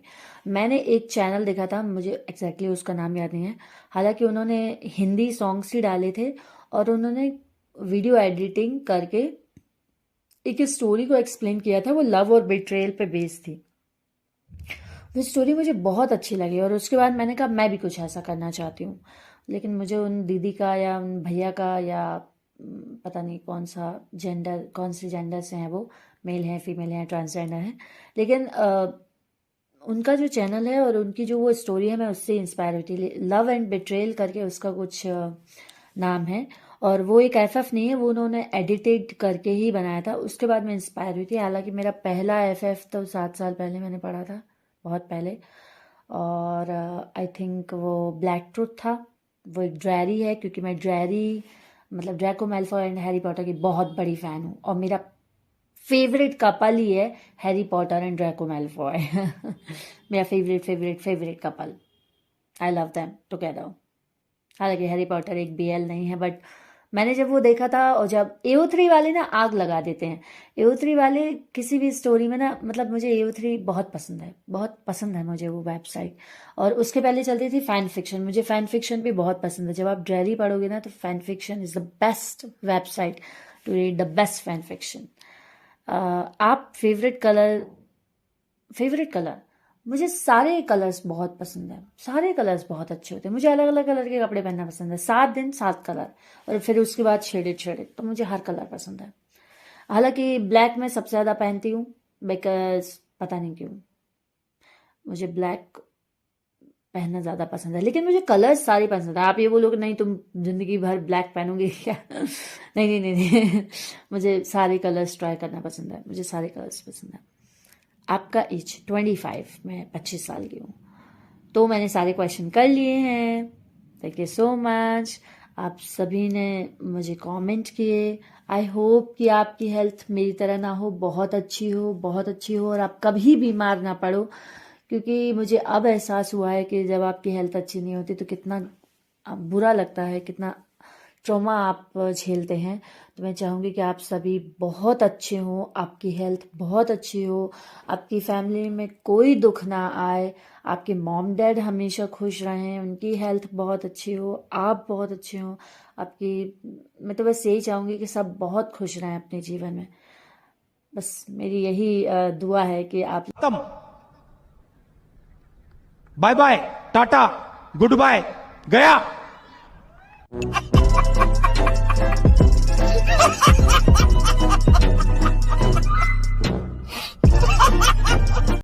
मैंने एक चैनल देखा था, मुझे एग्जैक्टली उसका नाम याद नहीं है, हालांकि उन्होंने हिंदी सॉन्ग्स ही डाले थे, और उन्होंने वीडियो एडिटिंग करके एक स्टोरी को एक्सप्लेन किया था, वो लव और बिट्रेयल पे बेस्ड थी। वो स्टोरी मुझे बहुत अच्छी लगी, और उसके बाद मैंने कहा मैं भी कुछ ऐसा करना चाहती हूँ। लेकिन मुझे उन दीदी का या उन भैया का, या पता नहीं कौन से जेंडर से हैं वो, मेल हैं, फीमेल हैं, ट्रांसजेंडर हैं, लेकिन उनका जो चैनल है और उनकी जो वो स्टोरी है, मैं उससे इंस्पायर हुई थी। लव एंड बिट्रेयल करके उसका कुछ नाम है, और वो एक एफएफ नहीं है, वो उन्होंने एडिटेड करके ही बनाया था। उसके बाद मैं इंस्पायर हुई थी। हालांकि मेरा पहला एफएफ तो 7 साल पहले मैंने पढ़ा था, बहुत पहले, और आई थिंक वो ब्लैक ट्रुथ था, वो एक ड्रैरी है, क्योंकि मैं ड्रैरी मतलब ड्रैको मैल्फॉय एंड हैरी पॉटर की बहुत बड़ी फ़ैन हूँ, और मेरा फेवरेट कपल ही है हैरी पॉटर एंड ड्रैको मैल्फॉय। मेरा favourite couple, I love them together. हालांकि हैरी पॉटर एक BL नहीं है, बट मैंने जब वो देखा था, और जब AO3 वाले ना आग लगा देते हैं, AO3 वाले किसी भी स्टोरी में ना, मतलब मुझे AO3 बहुत पसंद है मुझे वो वेबसाइट। और उसके पहले चलती थी फैन फिक्शन, मुझे फैन फिक्शन भी बहुत पसंद है। जब आप ड्रैरी पढ़ोगे ना, तो fan fiction is the best website to read the best fan fiction. आप फेवरेट कलर, मुझे सारे कलर्स बहुत पसंद है, सारे कलर्स बहुत अच्छे होते हैं। मुझे अलग अलग कलर के कपड़े पहनना पसंद है, 7 दिन 7 कलर, और फिर उसके बाद शेडेड, तो मुझे हर कलर पसंद है। हालांकि ब्लैक में सबसे ज़्यादा पहनती हूँ, बिकॉज पता नहीं क्यों मुझे ब्लैक पहनना ज़्यादा पसंद है, लेकिन मुझे कलर्स सारे पसंद है। आप ये बोलोगे नहीं तुम जिंदगी भर ब्लैक पहनोगे क्या? नहीं। मुझे सारे कलर्स ट्राई करना पसंद है, मुझे सारे कलर्स पसंद है। आपका एज 25, मैं 25 साल की हूँ। तो मैंने सारे क्वेश्चन कर लिए हैं। Thank you so much. आप सभी ने मुझे कमेंट किए। आई होप कि आपकी हेल्थ मेरी तरह ना हो, बहुत अच्छी हो, और आप कभी बीमार ना पड़ो, क्योंकि मुझे अब एहसास हुआ है कि जब आपकी हेल्थ अच्छी नहीं होती तो कितना बुरा लगता है, कितना ट्रॉमा आप झेलते हैं। तो मैं चाहूँगी कि आप सभी बहुत अच्छे हों, आपकी हेल्थ बहुत अच्छी हो, आपकी फैमिली में कोई दुख ना आए, आपके मॉम डैड हमेशा खुश रहें, उनकी हेल्थ बहुत अच्छी हो, आप बहुत अच्छे हों, मैं तो बस यही चाहूँगी कि सब बहुत खुश रहें अपने जीवन में। बस मेरी यही दुआ है कि आप खत्म। Bye bye, tata, goodbye, गया।